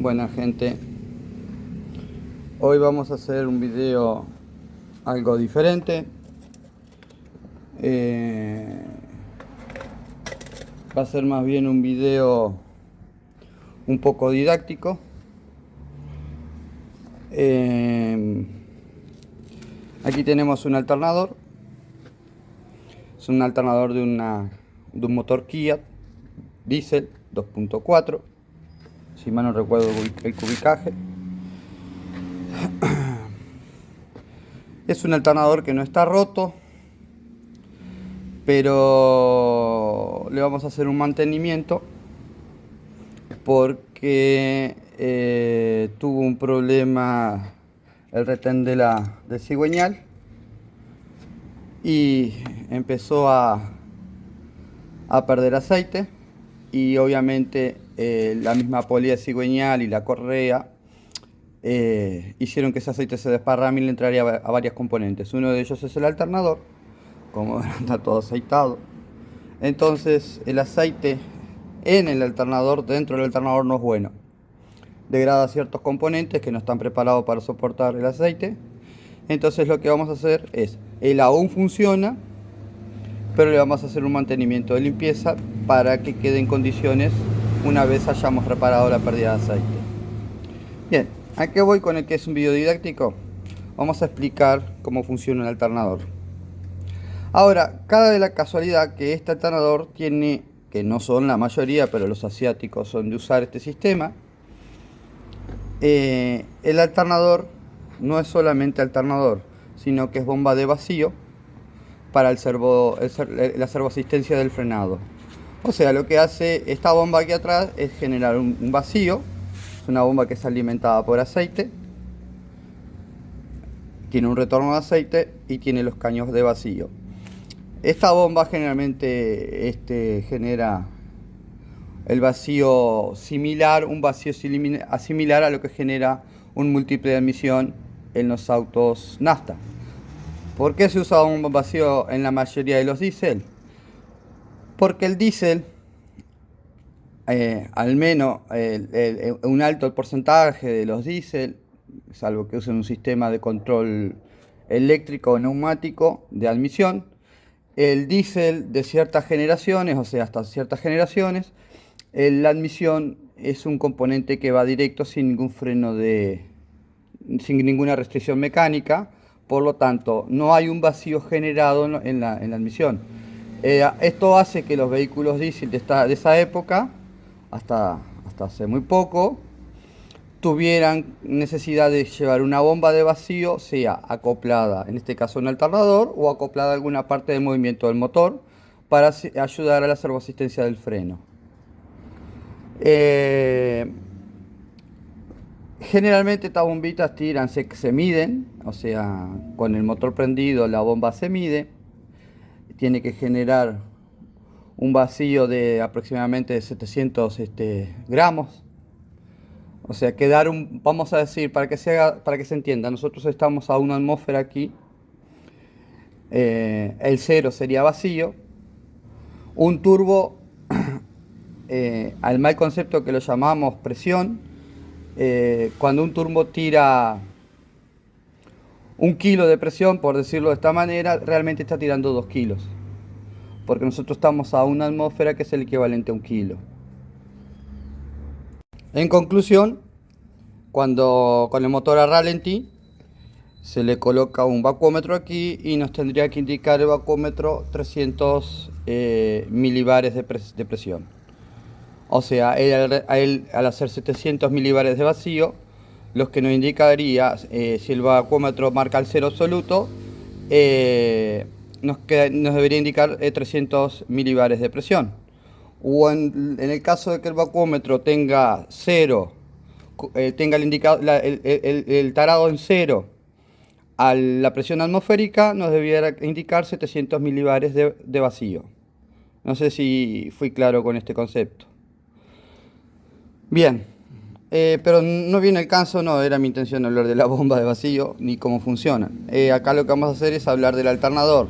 Buena gente, hoy vamos a hacer un video algo diferente. Va a ser más bien un video un poco didáctico. Aquí tenemos un alternador. Es un alternador de un motor Kia Diesel 2.4, si mal no recuerdo el cubicaje. Es un alternador que no está roto, pero le vamos a hacer un mantenimiento porque tuvo un problema el retén del cigüeñal y empezó a perder aceite, y obviamente la misma polea cigüeñal y la correa hicieron que ese aceite se desparrame y le entraría a varias componentes. Uno de ellos es el alternador, como está todo aceitado. Entonces el aceite en el alternador, dentro del alternador, no es bueno. Degrada ciertos componentes que no están preparados para soportar el aceite. Entonces lo que vamos a hacer es, él aún funciona, pero le vamos a hacer un mantenimiento de limpieza para que quede en condiciones una vez hayamos reparado la pérdida de aceite. Bien, ¿a qué voy con el que es un video didáctico? Vamos a explicar cómo funciona el alternador. Ahora, cada de la casualidad que este alternador tiene, que no son la mayoría, pero los asiáticos son de usar este sistema. El alternador no es solamente alternador, sino que es bomba de vacío para la servoasistencia del frenado. O sea, lo que hace esta bomba aquí atrás es generar un vacío. Es una bomba que es alimentada por aceite, tiene un retorno de aceite y tiene los caños de vacío. Esta bomba generalmente genera el vacío similar, un vacío similar a lo que genera un múltiple de admisión en los autos nafta. ¿Por qué se usa un vacío en la mayoría de los diésel? Porque el diésel, al menos un alto porcentaje de los diésel, salvo que usen un sistema de control eléctrico o neumático de admisión, el diésel de ciertas generaciones, o sea, hasta ciertas generaciones, la admisión es un componente que va directo sin ningún freno sin ninguna restricción mecánica. Por lo tanto, no hay un vacío generado en la admisión. Esto hace que los vehículos diésel de esa época, hasta hace muy poco, tuvieran necesidad de llevar una bomba de vacío, sea acoplada, en este caso un alternador, o acoplada a alguna parte del movimiento del motor, para ayudar a la servoasistencia del freno. Generalmente estas bombitas se miden, o sea, con el motor prendido la bomba se mide, tiene que generar un vacío de aproximadamente 700 gramos. O sea, vamos a decir, para que se entienda, nosotros estamos a 1 atmósfera aquí, el cero sería vacío, un turbo, al mal concepto que lo llamamos presión, cuando un turbo tira 1 kilo de presión, por decirlo de esta manera, realmente está tirando 2 kilos, porque nosotros estamos a 1 atmósfera, que es el equivalente a 1 kilo. En conclusión, cuando con el motor a ralentí se le coloca un vacuómetro aquí y nos tendría que indicar el vacuómetro 300 milibares de presión. O sea, él al hacer 700 milibares de vacío, lo que nos indicaría, si el vacuómetro marca el cero absoluto, nos debería indicar 300 milibares de presión. O en el caso de que el vacuómetro tenga cero, tenga el tarado en cero a la presión atmosférica, nos debiera indicar 700 milibares de vacío. No sé si fui claro con este concepto. Bien, pero no viene el caso, no era mi intención hablar de la bomba de vacío ni cómo funciona. Acá lo que vamos a hacer es hablar del alternador,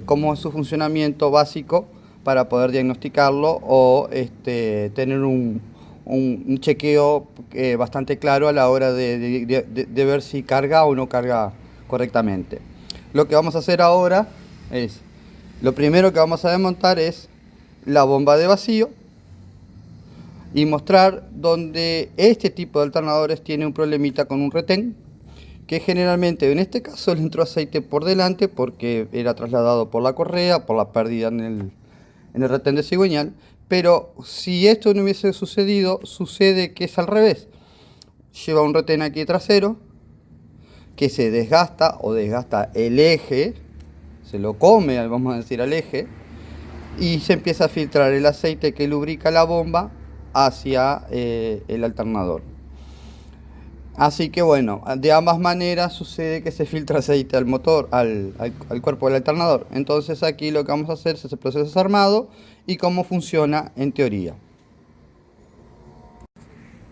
cómo es su funcionamiento básico para poder diagnosticarlo o tener un un chequeo bastante claro a la hora de ver si carga o no carga correctamente. Lo que vamos a hacer ahora es, lo primero que vamos a desmontar es la bomba de vacío y mostrar donde este tipo de alternadores tiene un problemita con un retén, que generalmente en este caso le entró aceite por delante porque era trasladado por la correa, por la pérdida en el retén de cigüeñal. Pero si esto no hubiese sucedido, sucede que es al revés. Lleva un retén aquí trasero que se desgasta o desgasta el eje, se lo come, vamos a decir, al eje, y se empieza a filtrar el aceite que lubrica la bomba hacia el alternador. Así que bueno, de ambas maneras sucede que se filtra aceite al motor, al cuerpo del alternador. Entonces aquí lo que vamos a hacer es ese proceso desarmado y cómo funciona en teoría.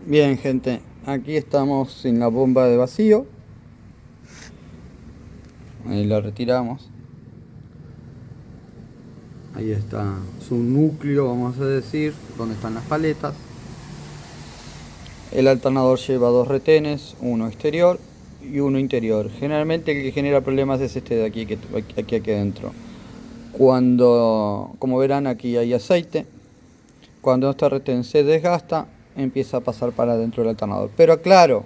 Bien, gente, aquí estamos sin la bomba de vacío. Ahí la retiramos. Ahí está su núcleo, vamos a decir, donde están las paletas. El alternador lleva dos retenes, uno exterior y uno interior. Generalmente el que genera problemas es este de aquí, aquí adentro. Como verán, aquí hay aceite. Cuando este retén se desgasta, empieza a pasar para adentro del alternador. Pero aclaro,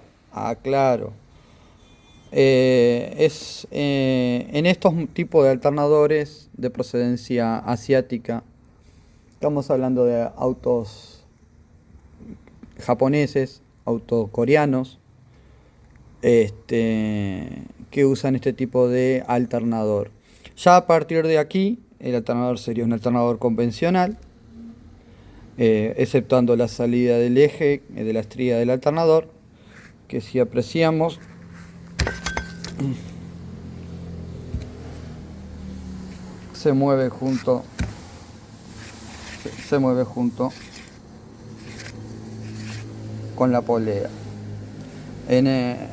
en estos tipos de alternadores de procedencia asiática, estamos hablando de autos japoneses, autos coreanos, que usan este tipo de alternador. Ya a partir de aquí, el alternador sería un alternador convencional, exceptuando la salida del eje de la estría del alternador, que si apreciamos, se mueve junto con la polea.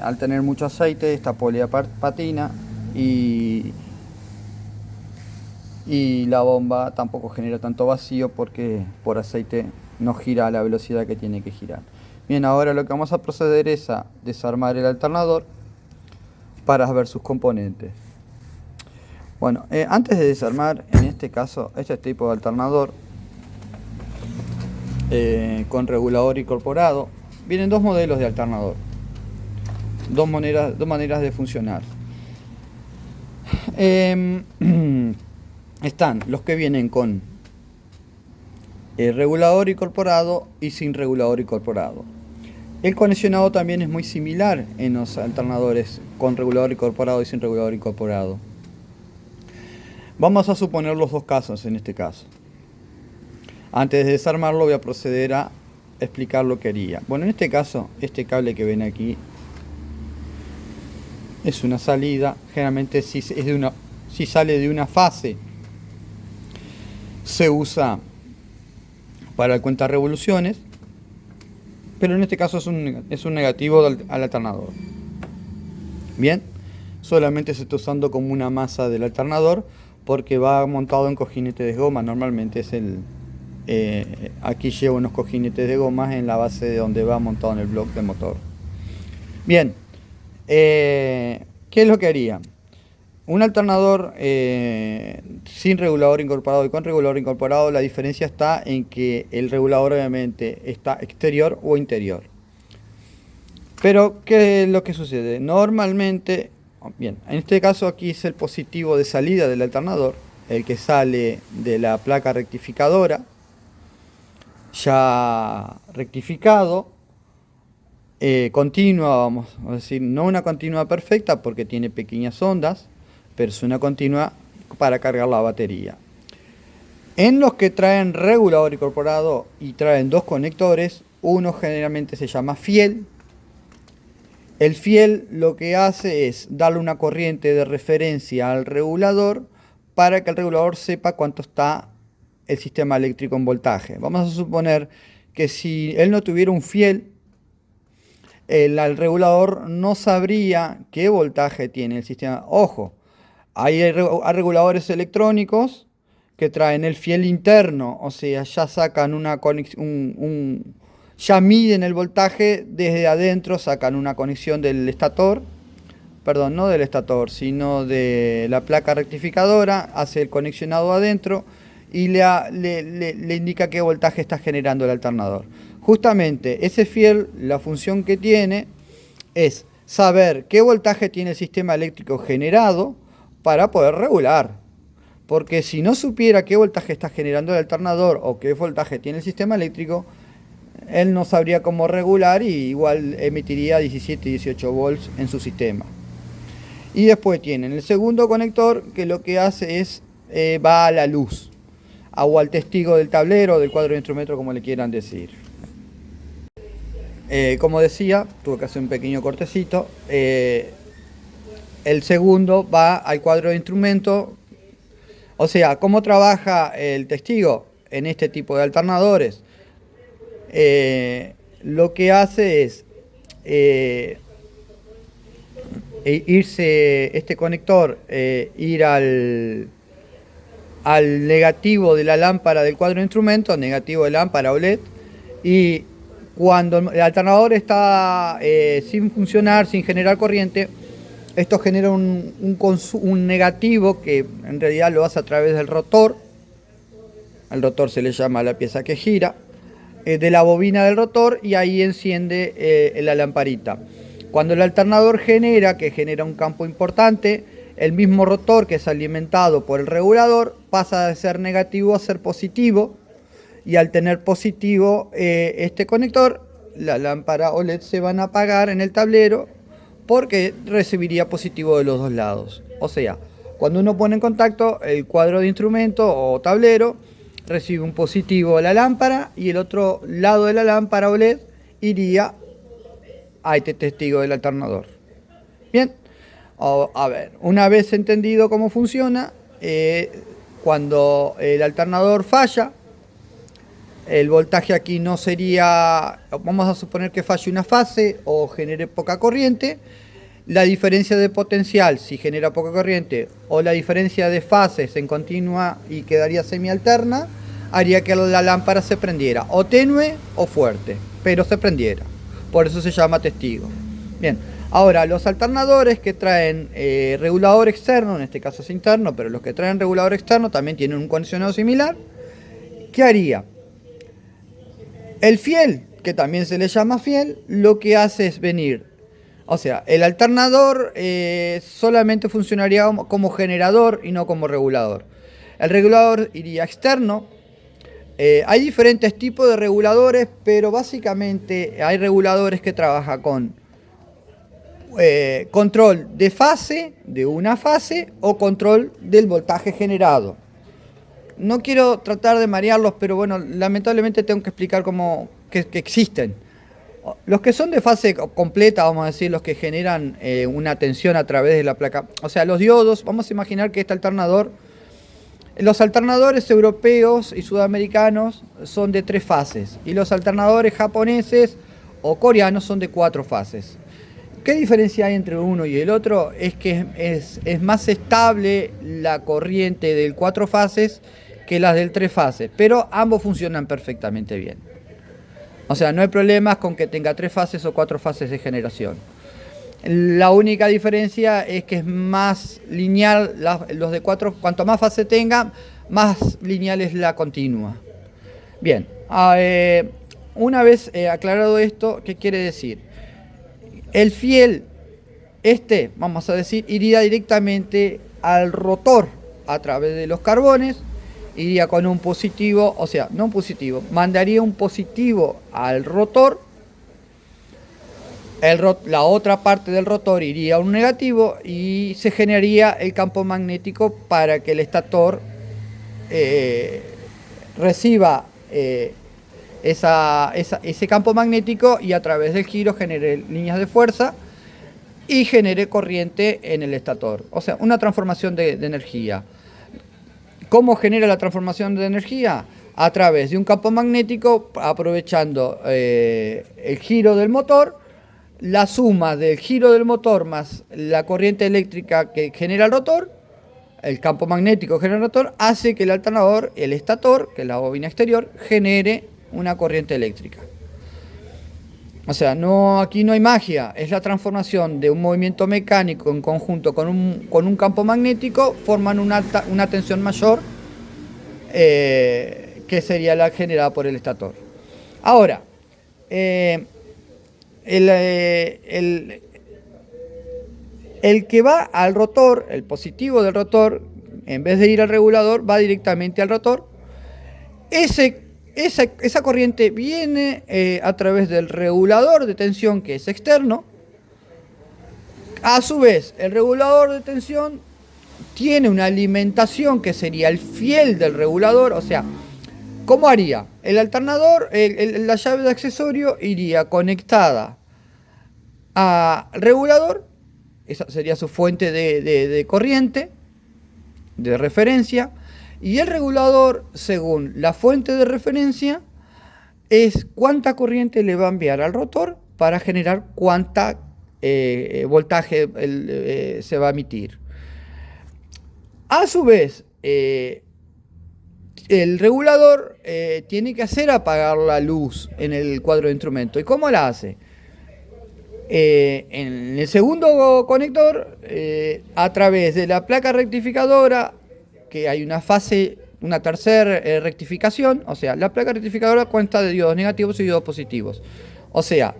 Al tener mucho aceite, esta polea patina y la bomba tampoco genera tanto vacío porque por aceite no gira a la velocidad que tiene que girar. Bien, ahora lo que vamos a proceder es a desarmar el alternador para ver sus componentes. Bueno, antes de desarmar, en este caso, este tipo de alternador con regulador incorporado, vienen dos modelos de alternador, dos maneras de funcionar. Están los que vienen con regulador incorporado y sin regulador incorporado. El conexionado también es muy similar en los alternadores con regulador incorporado y sin regulador incorporado. Vamos a suponer los dos casos en este caso. Antes de desarmarlo voy a proceder a explicar lo que haría. Bueno, en este caso, este cable que ven aquí es una salida. Generalmente si sale de una fase, se usa para el cuenta revoluciones, pero en este caso es un negativo al alternador. Bien, solamente se está usando como una masa del alternador porque va montado en cojinetes de goma. Normalmente es aquí llevo unos cojinetes de gomas en la base de donde va montado en el bloque de motor. Bien, ¿qué es lo que haría? Un alternador sin regulador incorporado y con regulador incorporado, la diferencia está en que el regulador obviamente está exterior o interior. Pero, ¿qué es lo que sucede? Normalmente, bien, en este caso aquí es el positivo de salida del alternador, el que sale de la placa rectificadora, ya rectificado, continua, vamos a decir, no una continua perfecta porque tiene pequeñas ondas, pero es una continua para cargar la batería. En los que traen regulador incorporado y traen dos conectores, uno generalmente se llama fiel. El fiel lo que hace es darle una corriente de referencia al regulador para que el regulador sepa cuánto está el sistema eléctrico en voltaje. Vamos a suponer que si él no tuviera un fiel, el regulador no sabría qué voltaje tiene el sistema. Ojo, hay reguladores electrónicos que traen el fiel interno, o sea, ya sacan ya miden el voltaje desde adentro, sacan una conexión del estator, perdón, no del estator, sino de la placa rectificadora, hace el conexionado adentro y le indica qué voltaje está generando el alternador. Justamente ese fiel, la función que tiene es saber qué voltaje tiene el sistema eléctrico generado para poder regular. Porque si no supiera qué voltaje está generando el alternador o qué voltaje tiene el sistema eléctrico, él no sabría cómo regular y igual emitiría 17 y 18 volts en su sistema. Y después tienen el segundo conector, que lo que hace es va a la luz o al testigo del tablero, del cuadro de instrumento, como le quieran decir. Como decía, tuve que hacer un pequeño cortecito. El segundo va al cuadro de instrumento. O sea, ¿cómo trabaja el testigo en este tipo de alternadores? Lo que hace es irse este conector, ir al negativo de la lámpara del cuadro de instrumento, negativo de lámpara OLED, y cuando el alternador está sin funcionar, sin generar corriente, esto genera un negativo que en realidad lo hace a través del rotor. El rotor se le llama la pieza que gira, de la bobina del rotor, y ahí enciende la lamparita. Cuando el alternador genera un campo importante, el mismo rotor, que es alimentado por el regulador, pasa de ser negativo a ser positivo, y al tener positivo este conector, la lámpara OLED se van a apagar en el tablero porque recibiría positivo de los dos lados. O sea, cuando uno pone en contacto el cuadro de instrumento o tablero, recibe un positivo de la lámpara y el otro lado de la lámpara OLED iría a este testigo del alternador. Bien, a ver, una vez entendido cómo funciona, cuando el alternador falla, el voltaje aquí no sería, vamos a suponer que falle una fase o genere poca corriente. La diferencia de potencial, si genera poca corriente, o la diferencia de fases en continua y quedaría semialterna, haría que la lámpara se prendiera, o tenue o fuerte, pero se prendiera. Por eso se llama testigo. Bien, ahora los alternadores que traen regulador externo, en este caso es interno, pero los que traen regulador externo también tienen un condicionado similar. ¿Qué haría? El fiel, que también se le llama fiel, lo que hace es venir. O sea, el alternador solamente funcionaría como generador y no como regulador. El regulador iría externo. Hay diferentes tipos de reguladores, pero básicamente hay reguladores que trabajan con control de fase, de una fase, o control del voltaje generado. No quiero tratar de marearlos, pero bueno, lamentablemente tengo que explicar que existen. Los que son de fase completa, vamos a decir, los que generan una tensión a través de la placa. O sea, los diodos, vamos a imaginar que este alternador, los alternadores europeos y sudamericanos son de 3 fases. Y los alternadores japoneses o coreanos son de 4 fases. ¿Qué diferencia hay entre uno y el otro? Es que es más estable la corriente del 4 fases que las del 3 fases, pero ambos funcionan perfectamente bien. O sea, no hay problemas con que tenga 3 fases o 4 fases de generación. La única diferencia es que es más lineal, los de 4, cuanto más fase tenga, más lineal es la continua. Bien, una vez aclarado esto, ¿qué quiere decir? El fiel, vamos a decir, iría directamente al rotor a través de los carbones, iría con un positivo, o sea, no un positivo, mandaría un positivo al rotor, la otra parte del rotor iría a un negativo y se generaría el campo magnético para que el estator reciba ese campo magnético y a través del giro genere líneas de fuerza y genere corriente en el estator. O sea, una transformación de energía. ¿Cómo genera la transformación de energía? A través de un campo magnético, aprovechando el giro del motor, la suma del giro del motor más la corriente eléctrica que genera el rotor, el campo magnético que genera el rotor, hace que el alternador, el estator, que es la bobina exterior, genere una corriente eléctrica. O sea, aquí no hay magia, es la transformación de un movimiento mecánico en conjunto con un campo magnético, forman una tensión mayor que sería la generada por el estator. Ahora, eh, el que va al rotor, el positivo del rotor, en vez de ir al regulador, va directamente al rotor. Esa corriente viene a través del regulador de tensión, que es externo. A su vez, el regulador de tensión tiene una alimentación que sería el fiel del regulador. O sea, ¿cómo haría? El alternador, la llave de accesorio iría conectada al regulador. Esa sería su fuente de corriente, de referencia. Y el regulador, según la fuente de referencia, es cuánta corriente le va a enviar al rotor para generar cuánta voltaje se va a emitir. A su vez, el regulador tiene que hacer apagar la luz en el cuadro de instrumento. ¿Y cómo la hace? En el segundo conector, a través de la placa rectificadora, que hay una tercera rectificación. O sea, la placa rectificadora consta de diodos negativos y diodos positivos. O sea,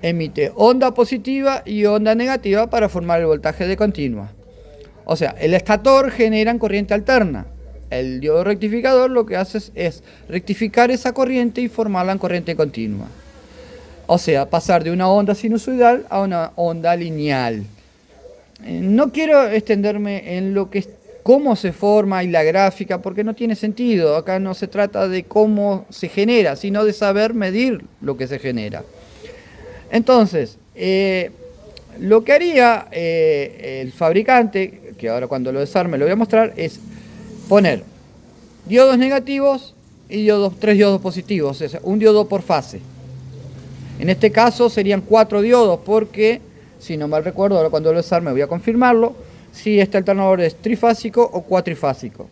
emite onda positiva y onda negativa para formar el voltaje de continua. O sea, el estator genera corriente alterna. El diodo rectificador lo que hace es rectificar esa corriente y formarla en corriente continua. O sea, pasar de una onda sinusoidal a una onda lineal. No quiero extenderme en cómo se forma y la gráfica, porque no tiene sentido. Acá no se trata de cómo se genera, sino de saber medir lo que se genera. Entonces, lo que haría el fabricante, que ahora cuando lo desarme lo voy a mostrar, es poner diodos negativos y tres diodos positivos, o sea, un diodo por fase. En este caso serían 4 diodos, porque, si no mal recuerdo, ahora cuando lo desarme voy a confirmarlo, si este alternador es trifásico o cuatrifásico.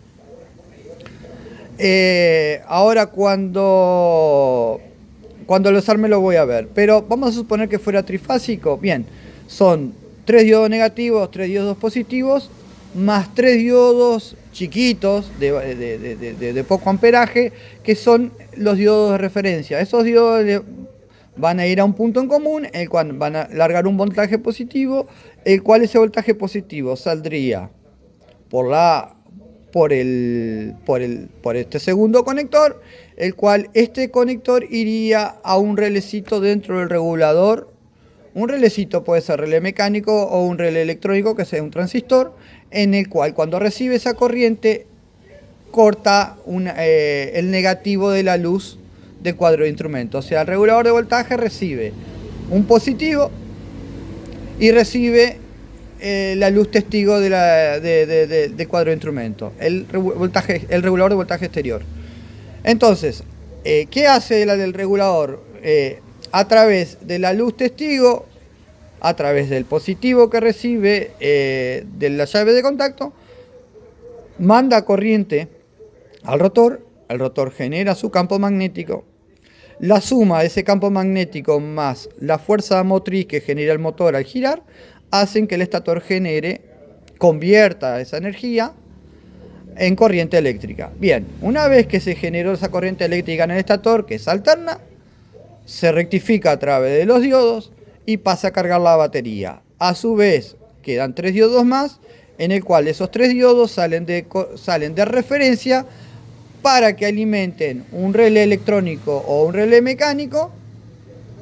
Ahora cuando lo desarme lo voy a ver, pero vamos a suponer que fuera trifásico. Bien, son 3 diodos negativos, 3 diodos positivos, más 3 diodos chiquitos de poco amperaje, que son los diodos de referencia. Esos diodos van a ir a un punto en común, el cual van a largar un voltaje positivo, el cual ese voltaje positivo saldría por este segundo conector, el cual este conector iría a un relecito dentro del regulador. Un relecito puede ser relé mecánico o un relé electrónico, que sea un transistor, en el cual cuando recibe esa corriente corta el negativo de la luz del cuadro de instrumento. O sea, el regulador de voltaje recibe un positivo y recibe la luz testigo del cuadro de instrumento, el regulador de voltaje exterior. Entonces, ¿qué hace el regulador? A través de la luz testigo, a través del positivo que recibe de la llave de contacto, manda corriente al rotor. El rotor genera su campo magnético. La suma de ese campo magnético más la fuerza motriz que genera el motor al girar hacen que el estator convierta esa energía en corriente eléctrica. Bien, una vez que se generó esa corriente eléctrica en el estator, que es alterna, se rectifica a través de los diodos y pasa a cargar la batería. A su vez, quedan 3 diodos más, en el cual esos 3 diodos salen de referencia para que alimenten un relé electrónico o un relé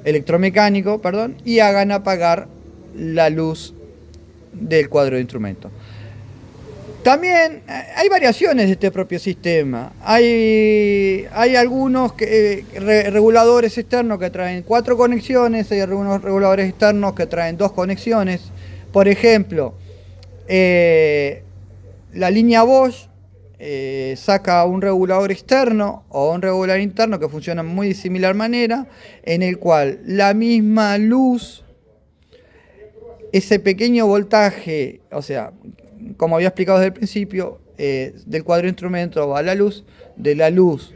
electromecánico, y hagan apagar la luz del cuadro de instrumento. También hay variaciones de este propio sistema. Hay algunos reguladores externos que traen 4 conexiones, hay algunos reguladores externos que traen 2 conexiones. Por ejemplo, la línea Bosch saca un regulador externo o un regulador interno que funciona de muy similar manera, en el cual la misma luz, ese pequeño voltaje, o sea, como había explicado desde el principio, del cuadro de instrumento va a la luz, de la luz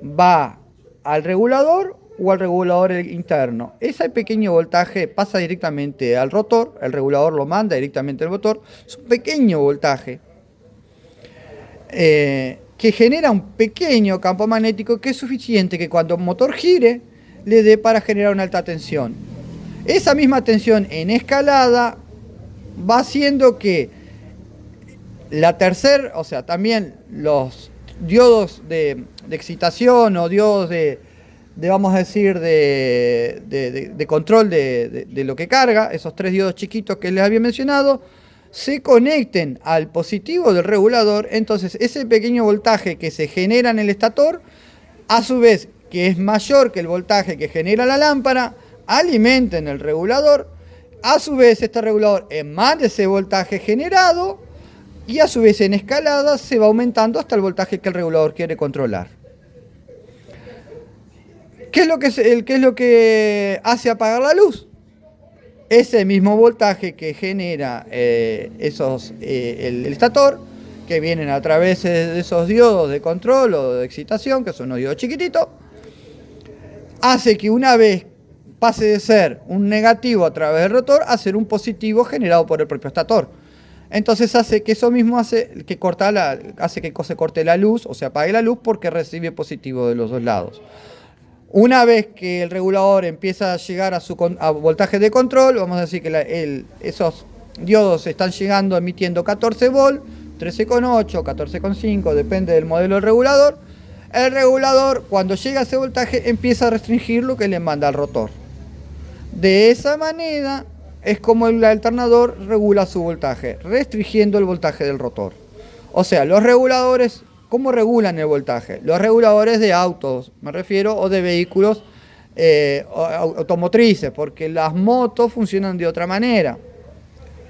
va al regulador o al regulador interno. Ese pequeño voltaje pasa directamente al rotor, el regulador lo manda directamente al motor, es un pequeño voltaje que genera un pequeño campo magnético que es suficiente que cuando el motor gire le dé para generar una alta tensión. Esa misma tensión en escalada va haciendo que o sea, también los diodos de excitación o diodos vamos a decir, de control de lo que carga, esos 3 diodos chiquitos que les había mencionado, se conecten al positivo del regulador. Entonces ese pequeño voltaje que se genera en el estator, a su vez que es mayor que el voltaje que genera la lámpara, alimenten el regulador. A su vez este regulador emana ese voltaje generado y a su vez en escalada se va aumentando hasta el voltaje que el regulador quiere controlar. ¿Qué es lo que hace apagar la luz? Ese mismo voltaje que genera el estator, que vienen a través de esos diodos de control o de excitación, que son unos diodos chiquititos, hace que una vez pase de ser un negativo a través del rotor a ser un positivo generado por el propio estator. Entonces hace que eso mismo hace que se corte la luz o se apague la luz porque recibe positivo de los dos lados. Una vez que el regulador empieza a llegar a voltaje de control, vamos a decir que esos diodos están llegando emitiendo 14 volt, 13,8, 14,5, depende del modelo del regulador. El regulador, cuando llega a ese voltaje, empieza a restringir lo que le manda al rotor. De esa manera es como el alternador regula su voltaje, restringiendo el voltaje del rotor. O sea, los reguladores, ¿cómo regulan el voltaje? Los reguladores de autos, me refiero, o de vehículos automotrices, porque las motos funcionan de otra manera.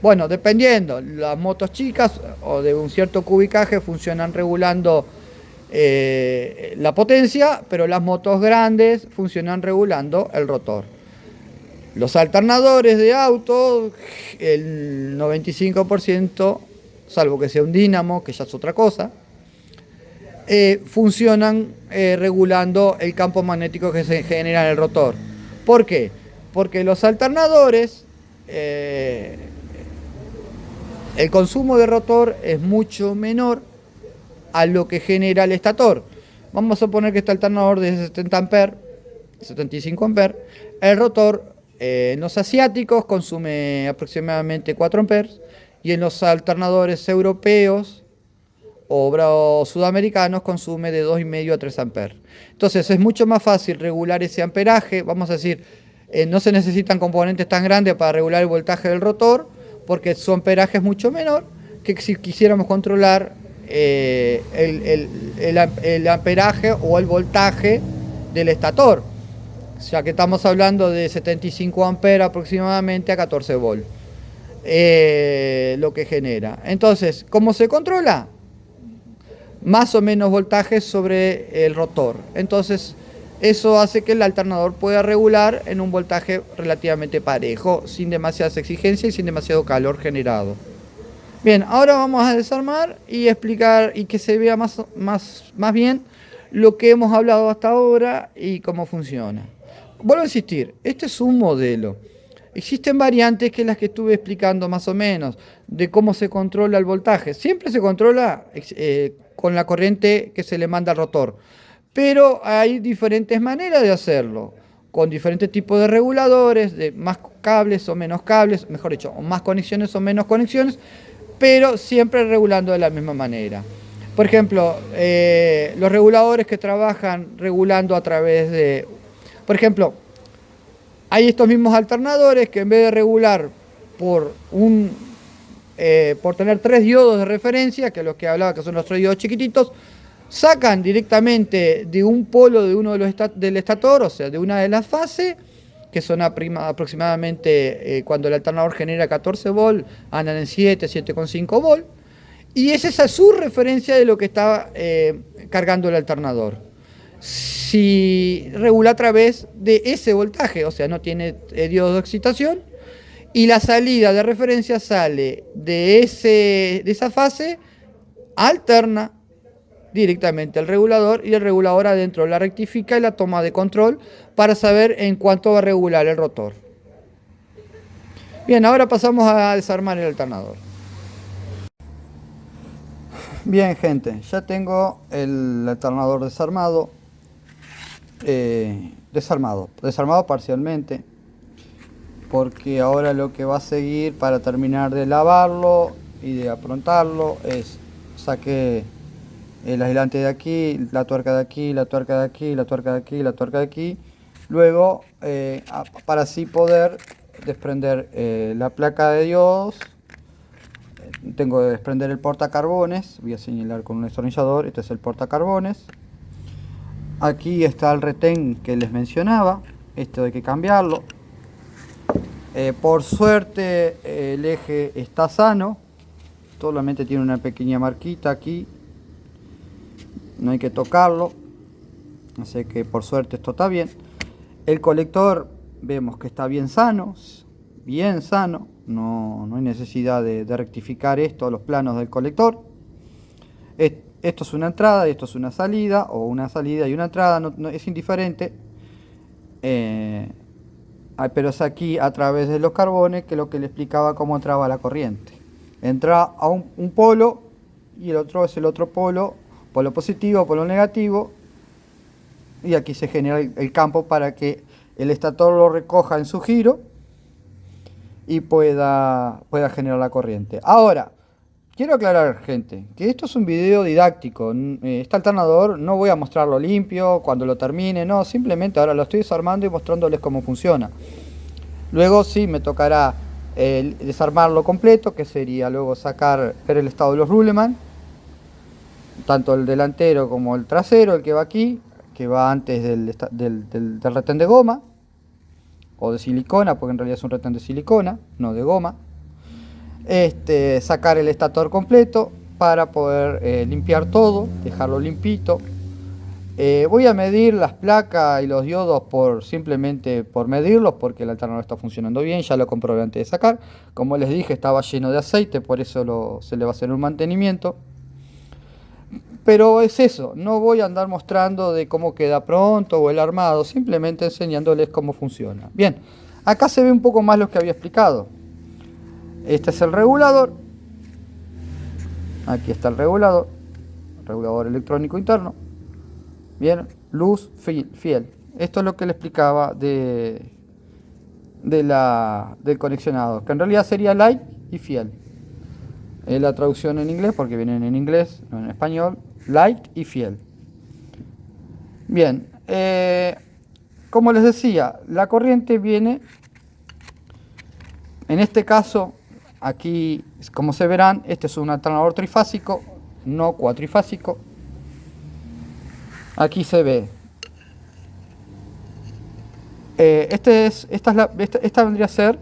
Bueno, dependiendo, las motos chicas o de un cierto cubicaje funcionan regulando la potencia, pero las motos grandes funcionan regulando el rotor. Los alternadores de auto, el 95%, salvo que sea un dínamo, que ya es otra cosa, funcionan regulando el campo magnético que se genera en el rotor. ¿Por qué? Porque los alternadores, el consumo de rotor es mucho menor a lo que genera el estator. Vamos a suponer que este alternador de 70 amperes, 75 amperes, el rotor en los asiáticos consume aproximadamente 4 amperes y en los alternadores europeos o sudamericanos consume de 2,5 a 3 amperes. Entonces es mucho más fácil regular ese amperaje, vamos a decir, no se necesitan componentes tan grandes para regular el voltaje del rotor, porque su amperaje es mucho menor que si quisiéramos controlar el amperaje o el voltaje del estator, ya que estamos hablando de 75 amperes aproximadamente a 14 volt, lo que genera. Entonces, ¿cómo se controla? Más o menos voltaje sobre el rotor. Entonces, eso hace que el alternador pueda regular en un voltaje relativamente parejo, sin demasiadas exigencias y sin demasiado calor generado. Bien, ahora vamos a desarmar y explicar y que se vea más bien lo que hemos hablado hasta ahora y cómo funciona. Vuelvo a insistir, este es un modelo. Existen variantes que las que estuve explicando más o menos, de cómo se controla el voltaje. Siempre se controla con la corriente que se le manda al rotor, pero hay diferentes maneras de hacerlo, con diferentes tipos de reguladores, de más cables o menos cables, mejor dicho, o más conexiones o menos conexiones, pero siempre regulando de la misma manera. Por ejemplo, los reguladores que trabajan regulando a través de... Por ejemplo, hay estos mismos alternadores que en vez de regular por tener 3 diodos de referencia, que es lo que hablaba, que son los 3 diodos chiquititos, sacan directamente de un polo de uno del estator, o sea, de una de las fases, que son aproximadamente cuando el alternador genera 14 volt, andan en 7,5 volt, y esa es su referencia de lo que está cargando el alternador. Si regula a través de ese voltaje, o sea, no tiene diodos de excitación, y la salida de referencia sale de esa fase alterna directamente al regulador y el regulador adentro la rectifica y la toma de control para saber en cuánto va a regular el rotor. Bien, ahora pasamos a desarmar el alternador. Bien, gente, ya tengo el alternador desarmado. Desarmado parcialmente, porque ahora lo que va a seguir para terminar de lavarlo y de aprontarlo es saqué el aislante de aquí, la tuerca de aquí, la tuerca de aquí, la tuerca de aquí, la tuerca de aquí. Luego, para así poder desprender la placa de diodos, tengo que desprender el portacarbones. Voy a señalar con un destornillador. Este es el portacarbones. Aquí está el retén que les mencionaba. Esto hay que cambiarlo. Por suerte el eje está sano. Solamente tiene una pequeña marquita aquí. No hay que tocarlo. Así que por suerte esto está bien. El colector vemos que está bien sano. Bien sano. No hay necesidad de rectificar los planos del colector. Esto es una entrada y esto es una salida, o una salida y una entrada, no, es indiferente. Pero es aquí a través de los carbones que lo que le explicaba cómo entraba la corriente. Entra a un polo y el otro es el otro polo positivo, polo negativo, y aquí se genera el campo para que el estator lo recoja en su giro y pueda generar la corriente. Ahora, quiero aclarar, gente, que esto es un video didáctico. Este alternador no voy a mostrarlo limpio cuando lo termine, no, simplemente ahora lo estoy desarmando y mostrándoles cómo funciona. Luego sí me tocará desarmarlo completo, que sería luego ver el estado de los Ruleman, tanto el delantero como el trasero, el que va aquí, que va antes del retén de goma, o de silicona, porque en realidad es un retén de silicona, no de goma. Sacar el estator completo para poder limpiar todo, dejarlo limpito. Voy a medir las placas y los diodos simplemente por medirlos, porque el alternador está funcionando bien, ya lo comprobé antes de sacar. Como les dije, estaba lleno de aceite, por eso se le va a hacer un mantenimiento. Pero es eso, no voy a andar mostrando de cómo queda pronto o el armado, simplemente enseñándoles cómo funciona. Bien, acá se ve un poco más lo que había explicado. Este es el regulador. Aquí está el regulador electrónico interno. Bien, luz, fiel. Esto es lo que le explicaba del conexionado, que en realidad sería light y fiel. Es la traducción en inglés, porque vienen en inglés, no en español. Light y fiel. Bien, como les decía, la corriente viene, en este caso, aquí, como se verán, este es un alternador trifásico, no cuatrifásico. Aquí se ve. Esta vendría a ser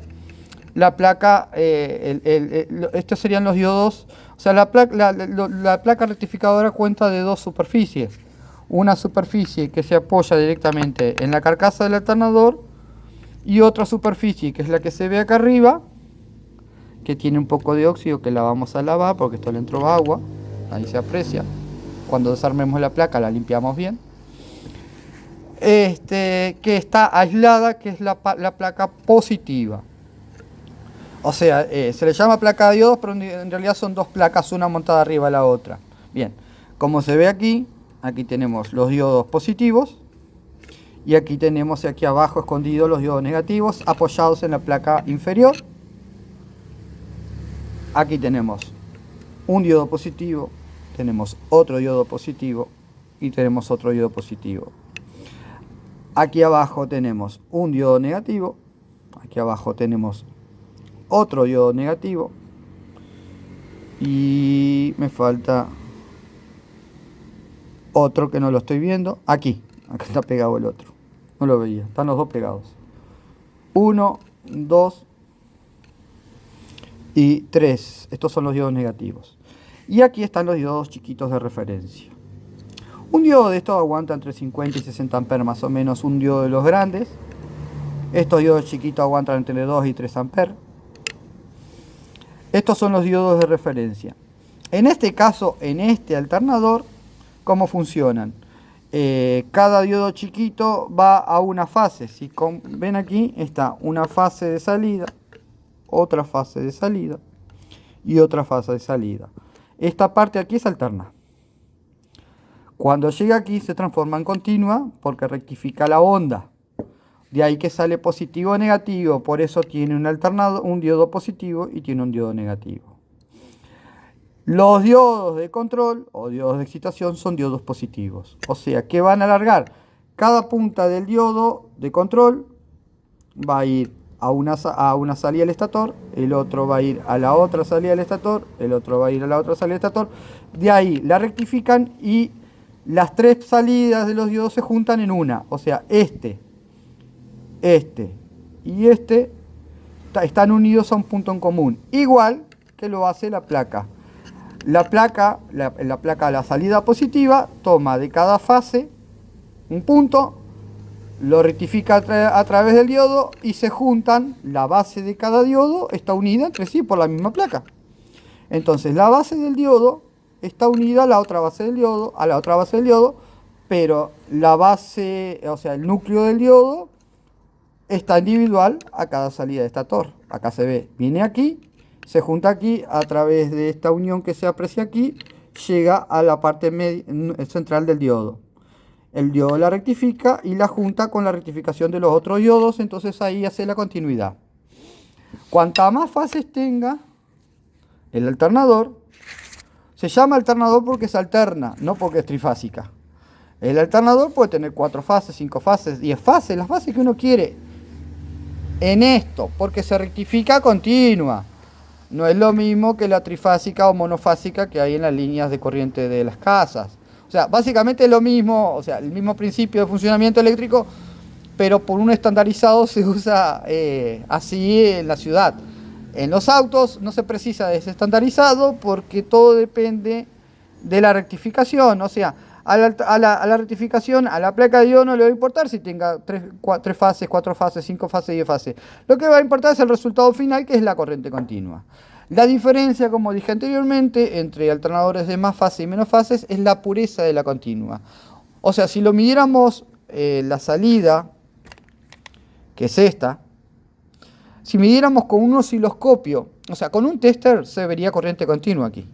la placa, estos serían los diodos. O sea, la placa rectificadora cuenta de dos superficies. Una superficie que se apoya directamente en la carcasa del alternador y otra superficie que es la que se ve acá arriba, que tiene un poco de óxido, que la vamos a lavar porque esto le entró agua, ahí se aprecia. Cuando desarmemos la placa la limpiamos bien. Que está aislada, que es la placa positiva. O sea, se le llama placa de diodos, pero en realidad son dos placas, una montada arriba de la otra. Bien, como se ve aquí tenemos los diodos positivos y aquí tenemos aquí abajo escondidos los diodos negativos apoyados en la placa inferior. Aquí tenemos un diodo positivo, tenemos otro diodo positivo y tenemos otro diodo positivo. Aquí abajo tenemos un diodo negativo, aquí abajo tenemos otro diodo negativo y me falta otro que no lo estoy viendo. Aquí está pegado el otro, no lo veía, están los dos pegados. 1, 2 y 3, estos son los diodos negativos. Y aquí están los diodos chiquitos de referencia. Un diodo de estos aguanta entre 50 y 60 amperes más o menos, un diodo de los grandes. Estos diodos chiquitos aguantan entre 2 y 3 amperes. Estos son los diodos de referencia. En este caso, en este alternador, cómo funcionan. Cada diodo chiquito va a una fase. Si ven aquí, está una fase de salida, otra fase de salida y otra fase de salida. Esta parte aquí es alterna. Cuando llega aquí se transforma en continua porque rectifica la onda. De ahí que sale positivo o negativo. Por eso tiene un diodo positivo y tiene un diodo negativo. Los diodos de control o diodos de excitación son diodos positivos. O sea que van a alargar. Cada punta del diodo de control va a ir a una salida del estator, el otro va a ir a la otra salida del estator, el otro va a ir a la otra salida del estator. De ahí la rectifican y las tres salidas de los diodos se juntan en una. O sea, este y este están unidos a un punto en común. Igual que lo hace la placa. La placa, la salida positiva, toma de cada fase un punto, lo rectifica a través del diodo y se juntan. La base de cada diodo está unida entre sí por la misma placa. Entonces la base del diodo está unida a la otra base del diodo, pero la base, o sea, el núcleo del diodo está individual a cada salida de estator. Acá se ve, viene aquí, se junta aquí, a través de esta unión que se aprecia aquí, llega a la parte central del diodo. El diodo la rectifica y la junta con la rectificación de los otros diodos, entonces ahí hace la continuidad. Cuanta más fases tenga el alternador, se llama alternador porque se alterna, no porque es trifásica. El alternador puede tener 4 fases, 5 fases, 10 fases, las fases que uno quiere. En esto, porque se rectifica continua. No es lo mismo que la trifásica o monofásica que hay en las líneas de corriente de las casas. O sea, básicamente es lo mismo, o sea, el mismo principio de funcionamiento eléctrico, pero por un estandarizado se usa así en la ciudad. En los autos no se precisa de ese estandarizado porque todo depende de la rectificación. O sea, a la rectificación, a la placa de diodo no le va a importar si tenga 3 fases, 4 fases, 5 fases, 10 fases. Lo que va a importar es el resultado final, que es la corriente continua. La diferencia, como dije anteriormente, entre alternadores de más fases y menos fases es la pureza de la continua. O sea, si lo midiéramos la salida, que es esta, si midiéramos con un osciloscopio, o sea, con un tester se vería corriente continua aquí.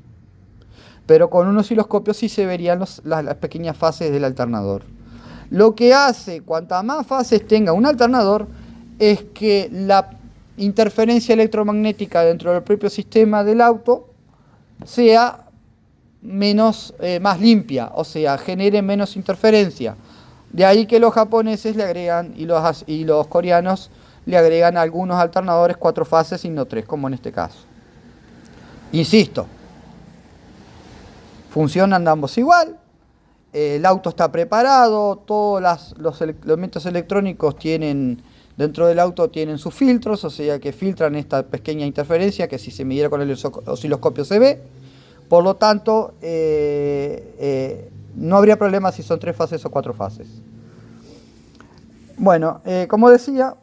Pero con un osciloscopio sí se verían las pequeñas fases del alternador. Lo que hace, cuanta más fases tenga un alternador, es que la interferencia electromagnética dentro del propio sistema del auto sea más limpia, o sea, genere menos interferencia. De ahí que los japoneses le agregan, y los coreanos le agregan a algunos alternadores 4 fases y no 3, como en este caso. Insisto, funcionan ambos igual, el auto está preparado, todos los elementos electrónicos dentro del auto tienen sus filtros, o sea que filtran esta pequeña interferencia que si se midiera con el osciloscopio se ve. Por lo tanto, no habría problema si son 3 fases o 4 fases. Bueno, como decía,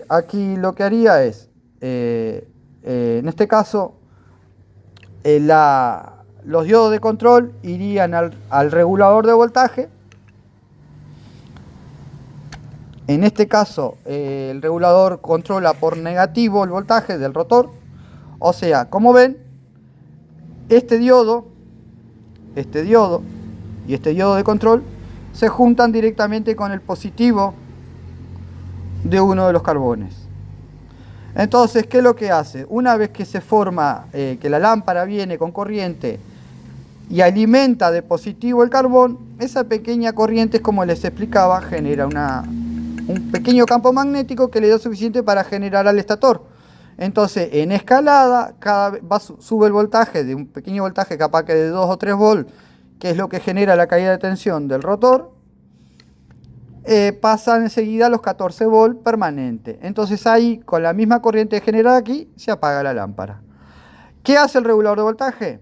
aquí lo que haría es, en este caso, los diodos de control irían al regulador de voltaje. En este caso, el regulador controla por negativo el voltaje del rotor. O sea, como ven, este diodo y este diodo de control se juntan directamente con el positivo de uno de los carbones. Entonces, ¿qué es lo que hace? Una vez que se forma, que la lámpara viene con corriente y alimenta de positivo el carbón, esa pequeña corriente, como les explicaba, genera un pequeño campo magnético que le da suficiente para generar al estator. Entonces, en escalada, cada vez sube el voltaje de un pequeño voltaje capaz que de 2 o 3 volts, que es lo que genera la caída de tensión del rotor, pasan enseguida a los 14 volts permanente. Entonces ahí, con la misma corriente generada aquí, se apaga la lámpara. ¿Qué hace el regulador de voltaje?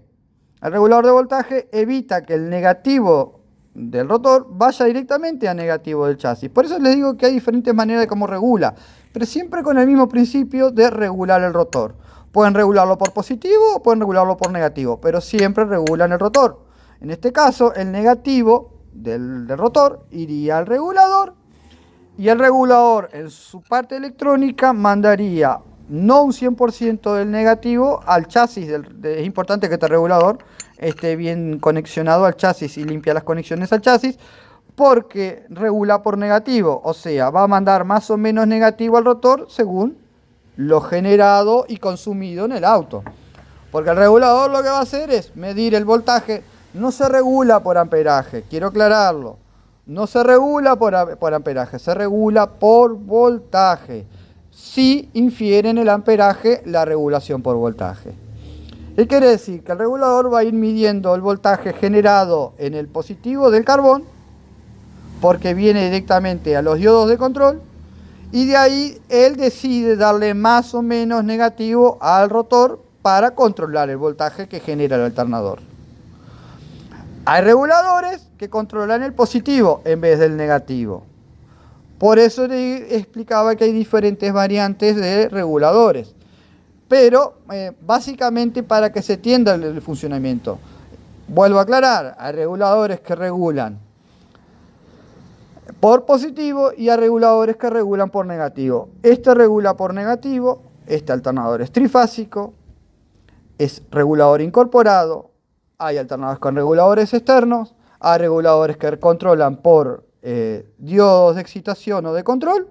El regulador de voltaje evita que el negativo del rotor vaya directamente a negativo del chasis. Por eso les digo que hay diferentes maneras de cómo regula, pero siempre con el mismo principio de regular el rotor. Pueden regularlo por positivo o pueden regularlo por negativo, pero siempre regulan el rotor. En este caso, el negativo del rotor iría al regulador y el regulador en su parte electrónica mandaría no un 100% del negativo al chasis. Es importante que este regulador esté bien conexionado al chasis y limpia las conexiones al chasis, porque regula por negativo, o sea, va a mandar más o menos negativo al rotor según lo generado y consumido en el auto. Porque el regulador lo que va a hacer es medir el voltaje. No se regula por amperaje, quiero aclararlo. No se regula por amperaje, se regula por voltaje. Si infiere en el amperaje la regulación por voltaje. ¿Qué quiere decir? Que el regulador va a ir midiendo el voltaje generado en el positivo del carbón, porque viene directamente a los diodos de control, y de ahí él decide darle más o menos negativo al rotor para controlar el voltaje que genera el alternador. Hay reguladores que controlan el positivo en vez del negativo. Por eso le explicaba que hay diferentes variantes de reguladores. Pero básicamente para que se entienda el funcionamiento. Vuelvo a aclarar, hay reguladores que regulan por positivo y hay reguladores que regulan por negativo. Este regula por negativo, este alternador es trifásico, es regulador incorporado. Hay alternadores con reguladores externos, hay reguladores que controlan por diodos de excitación o de control,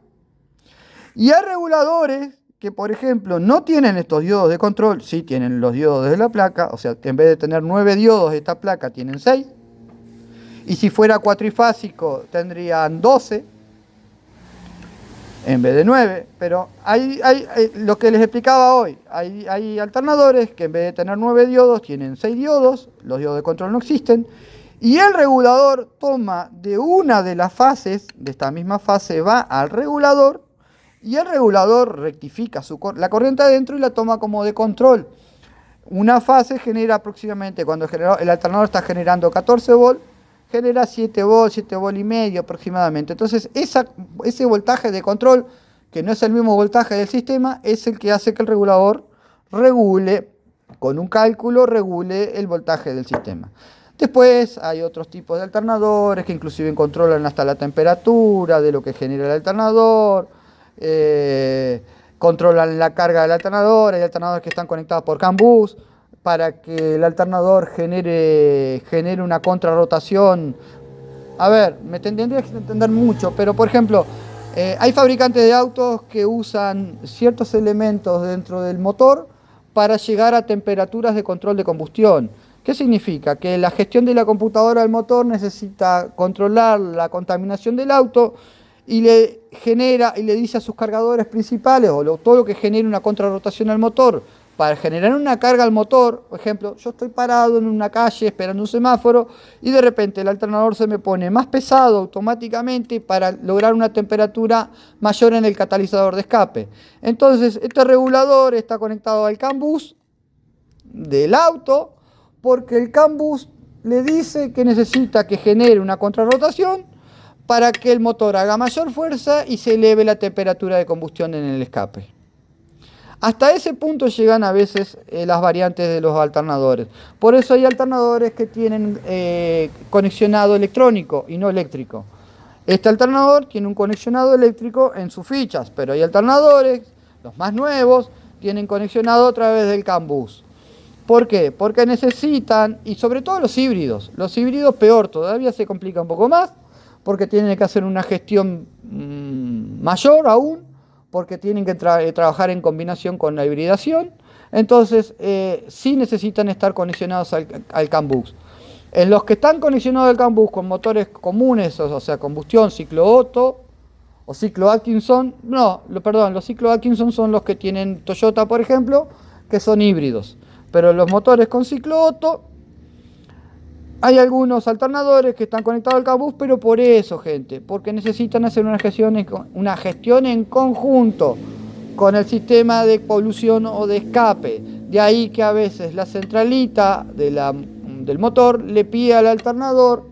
y hay reguladores que, por ejemplo, no tienen estos diodos de control, sí tienen los diodos de la placa, o sea, en vez de tener 9 diodos de esta placa, tienen 6, y si fuera cuatrifásico tendrían 12 en vez de 9, pero hay lo que les explicaba hoy, hay alternadores que en vez de tener 9 diodos tienen 6 diodos, los diodos de control no existen, y el regulador toma de una de las fases, de esta misma fase va al regulador, y el regulador rectifica la corriente adentro y la toma como de control. Una fase genera aproximadamente, cuando el alternador está generando 14 volts, genera 7 volts, 7 volts y medio aproximadamente. Entonces ese voltaje de control, que no es el mismo voltaje del sistema, es el que hace que el regulador regule, con un cálculo, regule el voltaje del sistema. Después hay otros tipos de alternadores que inclusive controlan hasta la temperatura de lo que genera el alternador, controlan la carga del alternador. Hay alternadores que están conectados por CAN bus para que el alternador genere una contrarrotación. A ver, me tendría que entender mucho, pero por ejemplo, hay fabricantes de autos que usan ciertos elementos dentro del motor para llegar a temperaturas de control de combustión. ¿Qué significa? Que la gestión de la computadora del motor necesita controlar la contaminación del auto y le genera y le dice a sus cargadores principales o todo lo que genere una contrarrotación al motor para generar una carga al motor. Por ejemplo, yo estoy parado en una calle esperando un semáforo y de repente el alternador se me pone más pesado automáticamente para lograr una temperatura mayor en el catalizador de escape. Entonces este regulador está conectado al CAN bus del auto, porque el CAN bus le dice que necesita que genere una contrarrotación para que el motor haga mayor fuerza y se eleve la temperatura de combustión en el escape. Hasta ese punto llegan a veces las variantes de los alternadores. Por eso hay alternadores que tienen conexionado electrónico y no eléctrico. Este alternador tiene un conexionado eléctrico en sus fichas, pero hay alternadores, los más nuevos, tienen conexionado a través del CAN bus. ¿Por qué? Porque necesitan, y sobre todo los híbridos peor, todavía se complica un poco más, porque tienen que hacer una gestión mayor aún, porque tienen que trabajar en combinación con la hibridación. Entonces sí necesitan estar conexionados al CAN bus. En los que están conexionados al CAN bus con motores comunes, o sea, combustión, ciclo Otto o ciclo Atkinson, los ciclo Atkinson son los que tienen Toyota, por ejemplo, que son híbridos. Pero los motores con ciclo Otto, hay algunos alternadores que están conectados al CAN bus, pero por eso, gente, porque necesitan hacer una gestión en conjunto con el sistema de polución o de escape. De ahí que a veces la centralita del motor le pide al alternador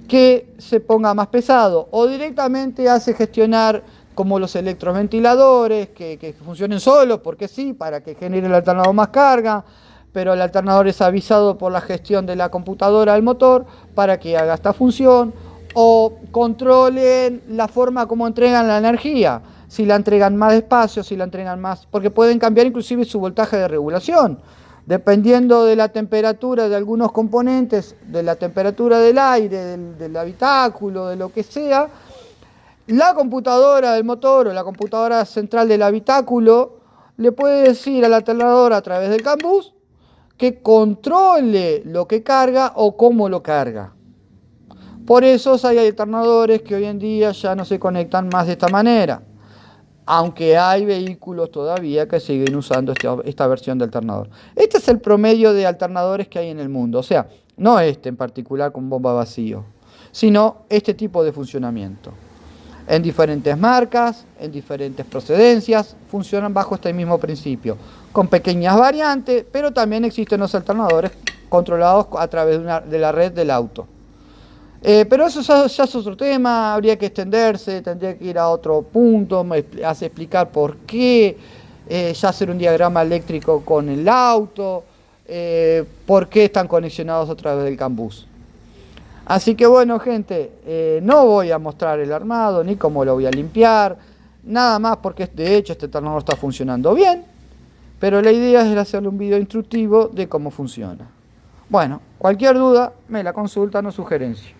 que se ponga más pesado, o directamente hace gestionar como los electroventiladores, que funcionen solos, porque sí, para que genere el alternador más carga. pero el alternador es avisado por la gestión de la computadora del motor para que haga esta función, o controlen la forma como entregan la energía, si la entregan más despacio, si la entregan más, porque pueden cambiar inclusive su voltaje de regulación, dependiendo de la temperatura de algunos componentes, de la temperatura del aire, del habitáculo, de lo que sea. La computadora del motor o la computadora central del habitáculo le puede decir al alternador a través del CAN bus que controle lo que carga o cómo lo carga. Por eso hay alternadores que hoy en día ya no se conectan más de esta manera, aunque hay vehículos todavía que siguen usando esta versión de alternador. Este es el promedio de alternadores que hay en el mundo, o sea, no este en particular con bomba vacío, sino este tipo de funcionamiento. En diferentes marcas, en diferentes procedencias, funcionan bajo este mismo principio, con pequeñas variantes, pero también existen los alternadores controlados a través de la red del auto. Pero eso ya es otro tema, habría que extenderse, tendría que ir a otro punto, hace explicar por qué, ya hacer un diagrama eléctrico con el auto, por qué están conexionados a través del CAN bus. Así que bueno, gente, no voy a mostrar el armado, ni cómo lo voy a limpiar, nada más porque de hecho este alternador está funcionando bien, pero la idea es hacerle un video instructivo de cómo funciona. Bueno, cualquier duda me la consultan o sugerencia.